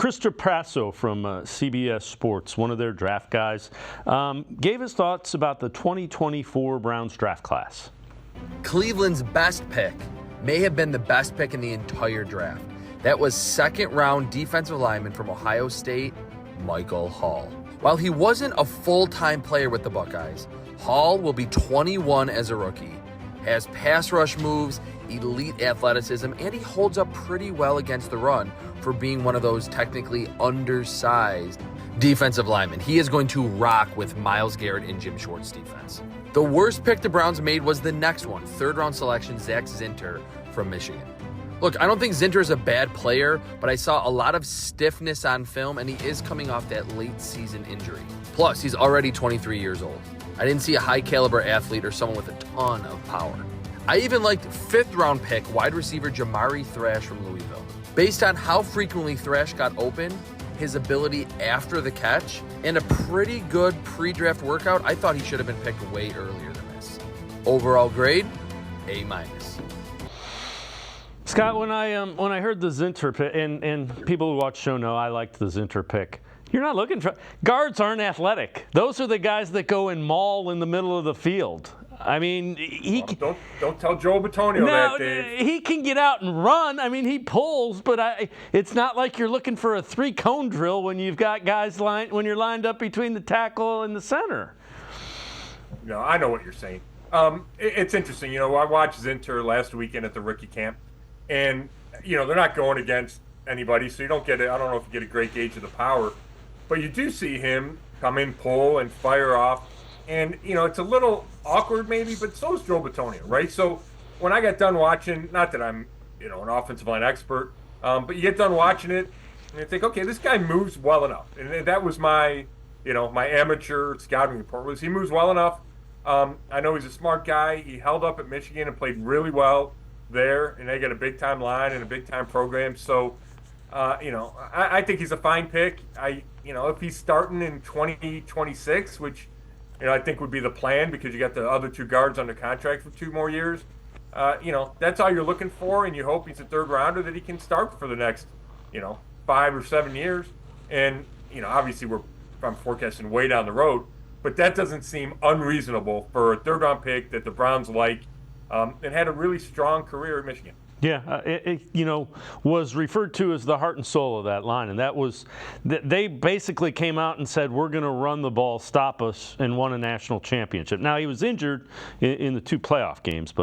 Chris Trapasso from CBS Sports, one of their draft guys, gave his thoughts about the 2024 Browns draft class. Cleveland's best pick may have been the best pick in the entire draft. That was second-round defensive lineman from Ohio State, Michael Hall. While he wasn't a full-time player with the Buckeyes, Hall will be 21 as a rookie, has pass rush moves, elite athleticism, and he holds up pretty well against the run for being one of those technically undersized defensive linemen. He is going to rock with Myles Garrett and Jim Schwartz's defense. The worst pick the Browns made was the next one, third-round selection, Zach Zinter from Michigan. Look, I don't think Zinter is a bad player, but I saw a lot of stiffness on film, and he is coming off that late-season injury. Plus, he's already 23 years old. I didn't see a high-caliber athlete or someone with a ton of power. I even liked fifth-round pick wide receiver Jamari Thrash from Louisville. Based on how frequently Thrash got open, his ability after the catch, and a pretty good pre-draft workout, I thought he should have been picked way earlier than this. Overall grade, A-. Scott, when I heard the Zinter pick, and people who watch the show know I liked the Zinter pick. You're not looking for guards aren't athletic. Those are the guys that go and maul in the middle of the field. I mean, don't tell Joe Bitonio that, Dave. He can get out and run. I mean, he pulls, but it's not like you're looking for a 3-cone drill when you've got guys when you're lined up between the tackle and the center. No, I know what you're saying. It's interesting. I watched Zinter last weekend at the rookie camp, and they're not going against anybody, so you don't get it. I don't know if you get a great gauge of the power, but you do see him come in, pull, and fire off. And, it's a little awkward maybe, but so is Joe Bitonio, right? So when I got done watching, not that I'm, an offensive line expert, but you get done watching it and you think, okay, this guy moves well enough. And that was my, my amateur scouting report was he moves well enough. I know he's a smart guy. He held up at Michigan and played really well there, and they got a big-time line and a big-time program. So, I think he's a fine pick. If he's starting in 2026, which – I think would be the plan because you got the other two guards under contract for 2 more years. That's all you're looking for, and you hope he's a third rounder that he can start for the next, 5 or 7 years. And, obviously I'm forecasting way down the road, but that doesn't seem unreasonable for a third round pick that the Browns like and had a really strong career at Michigan. Yeah, it was referred to as the heart and soul of that line, and that was they basically came out and said we're going to run the ball, stop us, and won a national championship. Now he was injured in the 2 playoff games, but